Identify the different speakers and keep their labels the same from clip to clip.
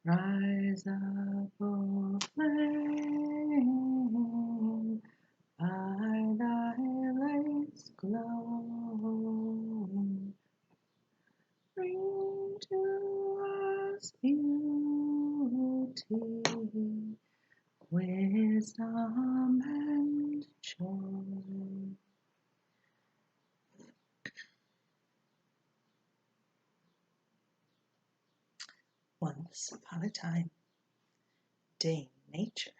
Speaker 1: Rise up, O flame, by thy lights glowing. Bring to us beauty, wisdom, and joy. Once upon a time, Dame Nature,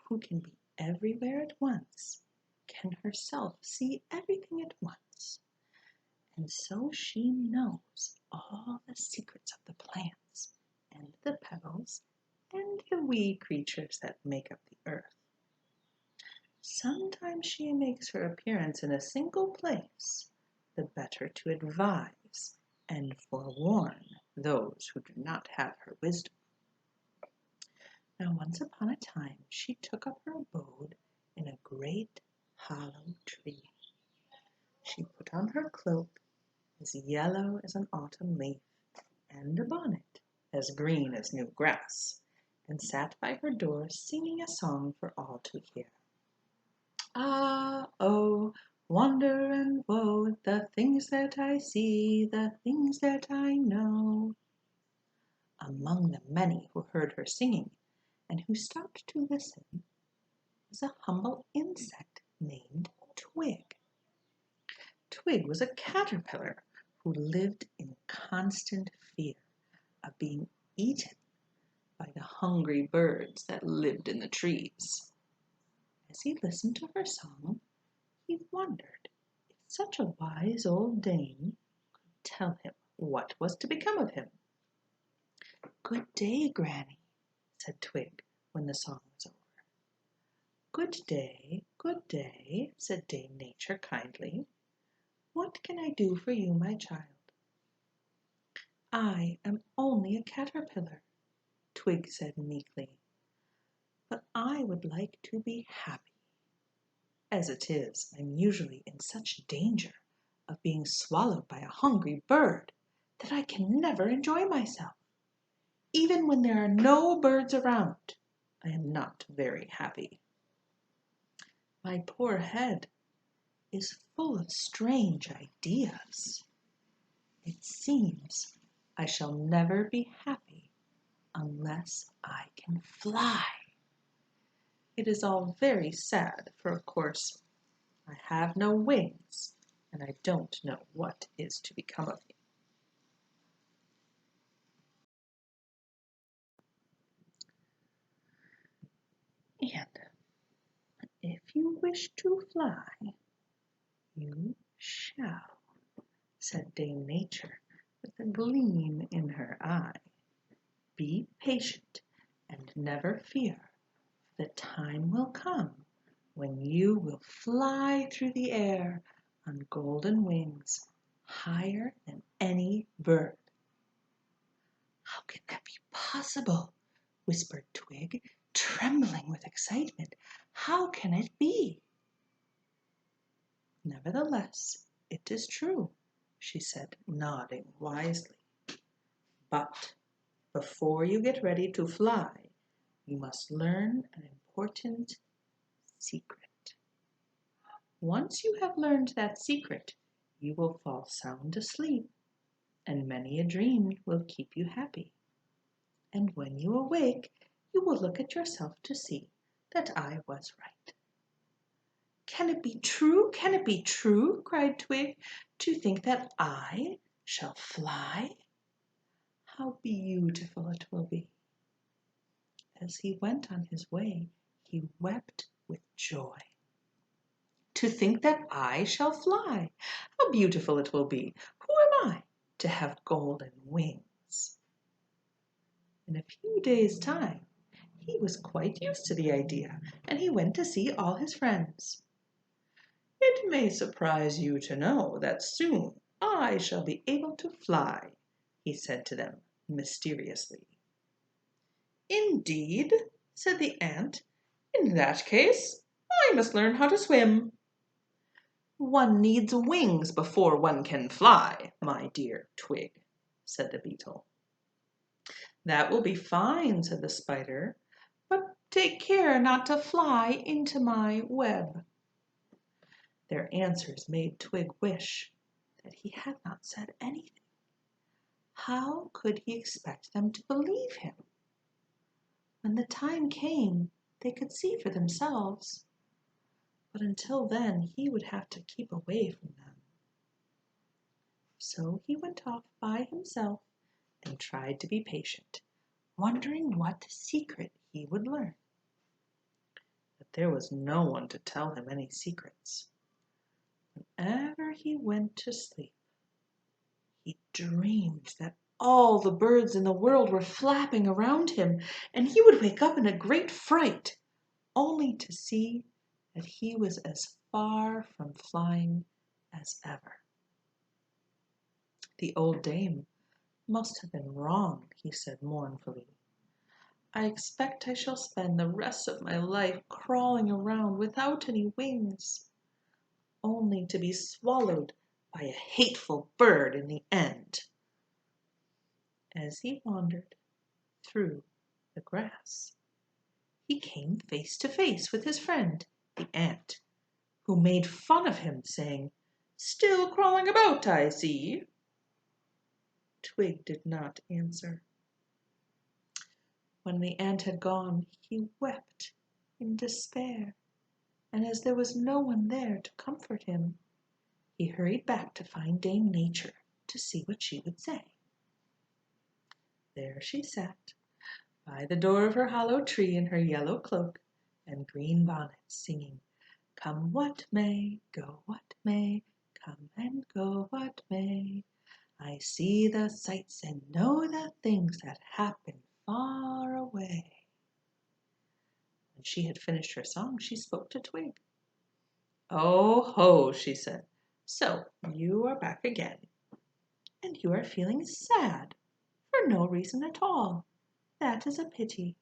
Speaker 1: who can be everywhere at once, can herself see everything at once, and so she knows all the secrets of the plants and the petals and the wee creatures that make up the earth. Sometimes she makes her appearance in a single place, the better to advise and forewarn those who do not have her wisdom. Now once upon a time she took up her abode in a great hollow tree. She put on her cloak, as yellow as an autumn leaf, and a bonnet, as green as new grass, and sat by her door singing a song for all to hear. Ah, oh, wonder and woe, the things that I see, the things that I know. Among the many who heard her singing, and who stopped to listen, was a humble insect named Twig. Twig was a caterpillar who lived in constant fear of being eaten by the hungry birds that lived in the trees. As he listened to her song, he wondered if such a wise old dame could tell him what was to become of him. "Good day, Granny," said Twig when the song was over. Good day," said Dame Nature kindly. "What can I do for you, my child?" "I am only a caterpillar," Twig said meekly, "but I would like to be happy. As it is, I'm usually in such danger of being swallowed by a hungry bird that I can never enjoy myself. Even when there are no birds around, I am not very happy. My poor head is full of strange ideas. It seems I shall never be happy unless I can fly. It is all very sad, for of course I have no wings, and I don't know what is to become of me. And if you wish to fly, you shall," said Dame Nature with a gleam in her eye. "Be patient and never fear. The time will come when you will fly through the air on golden wings, higher than any bird." "How can that be possible?" whispered Twig, trembling with excitement. "How can it be?" "Nevertheless, it is true," she said, nodding wisely. "But before you get ready to fly, you must learn an important secret. Once you have learned that secret, you will fall sound asleep, and many a dream will keep you happy. And when you awake, you will look at yourself to see that I was right." "Can it be true? Can it be true?" cried Twig. "To think that I shall fly! How beautiful it will be!" As he went on his way, he wept with joy. "To think that I shall fly! How beautiful it will be! Who am I to have golden wings?" In a few days' time he was quite used to the idea, and he went to see all his friends. "It may surprise you to know that soon I shall be able to fly," he said to them mysteriously. "Indeed?" said the ant. "In that case I must learn how to swim." "One needs wings before one can fly, my dear Twig," said the beetle. "That will be fine," said the spider, "but take care not to fly into my web." Their answers made Twig wish that he had not said anything. How could he expect them to believe him? When the time came, they could see for themselves, but until then he would have to keep away from them. So he went off by himself and tried to be patient, wondering what secret he would learn. But there was no one to tell him any secrets. Whenever he went to sleep, he dreamed that all the birds in the world were flapping around him, and he would wake up in a great fright, only to see that he was as far from flying as ever. The old dame must have been wrong, he said mournfully. I expect I shall spend the rest of my life crawling around without any wings, only to be swallowed by a hateful bird in the end. As he wandered through the grass, he came face to face with his friend, the ant, who made fun of him, saying, "Still crawling about, I see." Twig did not answer. When the ant had gone, he wept in despair, and as there was no one there to comfort him, he hurried back to find Dame Nature to see what she would say. There she sat, by the door of her hollow tree in her yellow cloak and green bonnet, singing, "Come what may, go what may, come and go what may. I see the sights and know the things that happen far away." When she had finished her song, she spoke to Twig. "Oh ho," she said, "so you are back again, and you are feeling sad for no reason at all. That is a pity."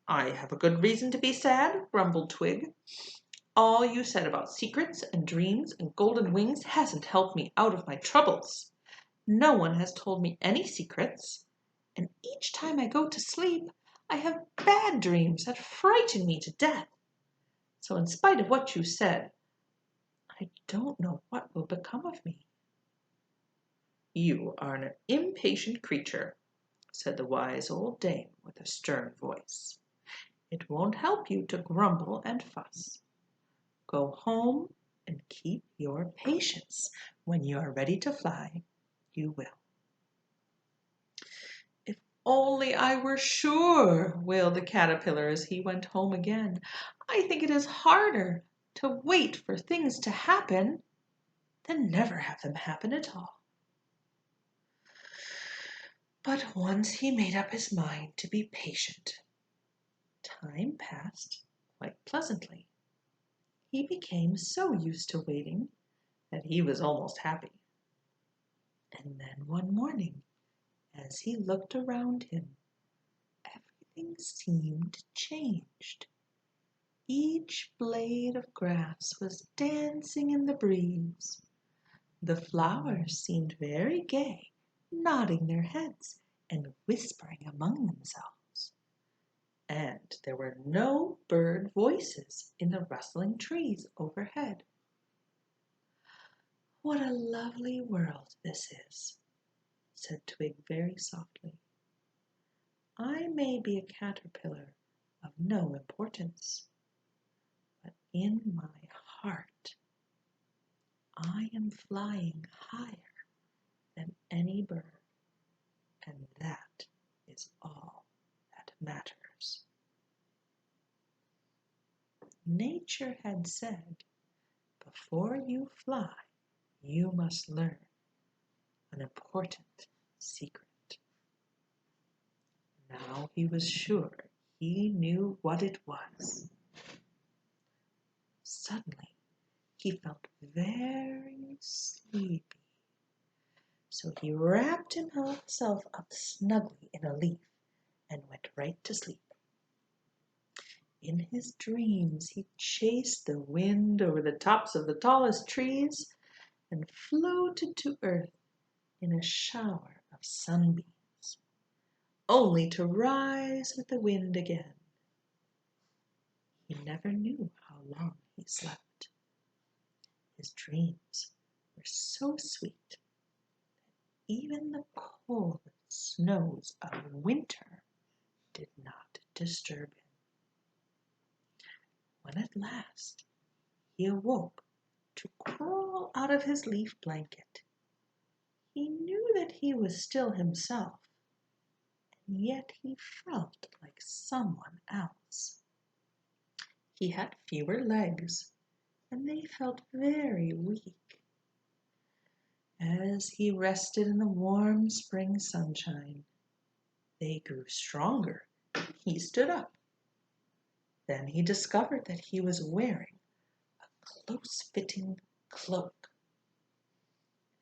Speaker 1: "I have a good reason to be sad," grumbled Twig. "All you said about secrets and dreams and golden wings hasn't helped me out of my troubles. No one has told me any secrets, and each time I go to sleep, I have bad dreams that frighten me to death. So in spite of what you said, I don't know what will become of me." "You are an impatient creature," said the wise old dame with a stern voice. "It won't help you to grumble and fuss. Go home and keep your patience. When you are ready to fly, you will." "If only I were sure," wailed the caterpillar as he went home again. "I think it is harder to wait for things to happen than never have them happen at all." But once he made up his mind to be patient, time passed quite pleasantly. He became so used to waiting that he was almost happy. And then one morning, as he looked around him, everything seemed changed. Each blade of grass was dancing in the breeze. The flowers seemed very gay, nodding their heads and whispering among themselves. And there were no bird voices in the rustling trees overhead. "What a lovely world this is," said Twig very softly. "I may be a caterpillar of no importance, but in my heart I am flying higher than any bird, and that is all that matters." Nature had said, "Before you fly, you must learn an important secret." Now he was sure he knew what it was. Suddenly, he felt very sleepy, so he wrapped himself up snugly in a leaf and went right to sleep. In his dreams, he chased the wind over the tops of the tallest trees and floated to earth in a shower of sunbeams. only to rise with the wind again. He never knew how long he slept. His dreams were so sweet that even the cold snows of winter did not disturb him. When at last he awoke to crawl out of his leaf blanket, he knew that he was still himself, and yet he felt like someone else. He had fewer legs, and they felt very weak. As he rested in the warm spring sunshine, they grew stronger. He stood up. Then he discovered that he was wearing a close-fitting cloak.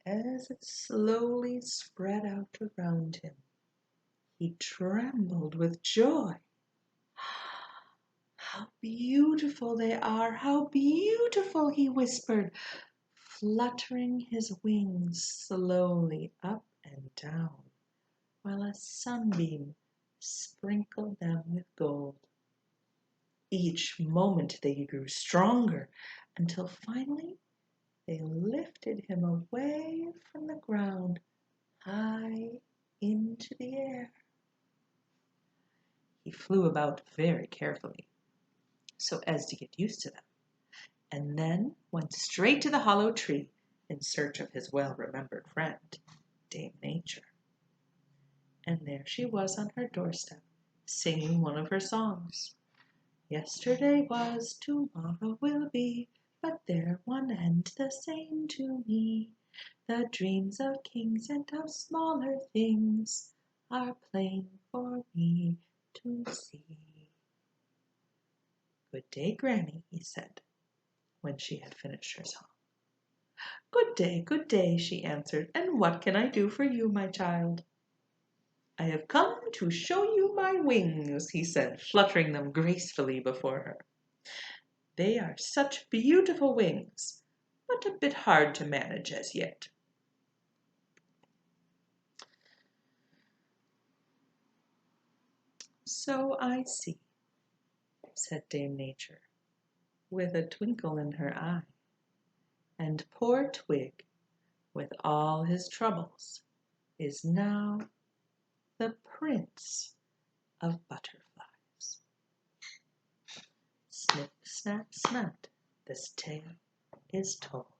Speaker 1: As it slowly spread out around him, he trembled with joy. "How beautiful they are! How beautiful!" he whispered, fluttering his wings slowly up and down, while a sunbeam sprinkled them with gold. Each moment they grew stronger, until finally they lifted him away from the ground, high into the air. He flew about very carefully, so as to get used to them, and then went straight to the hollow tree in search of his well-remembered friend, Dame Nature. And there she was on her doorstep, singing one of her songs. "Yesterday was, tomorrow will be, but they're one and the same to me. The dreams of kings and of smaller things are plain for me to see." "Good day, Granny," he said, when she had finished her song. Good day," she answered, "and what can I do for you, my child?" "I have come to show you my wings," he said, fluttering them gracefully before her. "They are such beautiful wings, but a bit hard to manage as yet." "So I see," said Dame Nature, with a twinkle in her eye. "And poor Twig, with all his troubles, is now the Prince of Butterflies." Snip, snap, snap, this tale is told.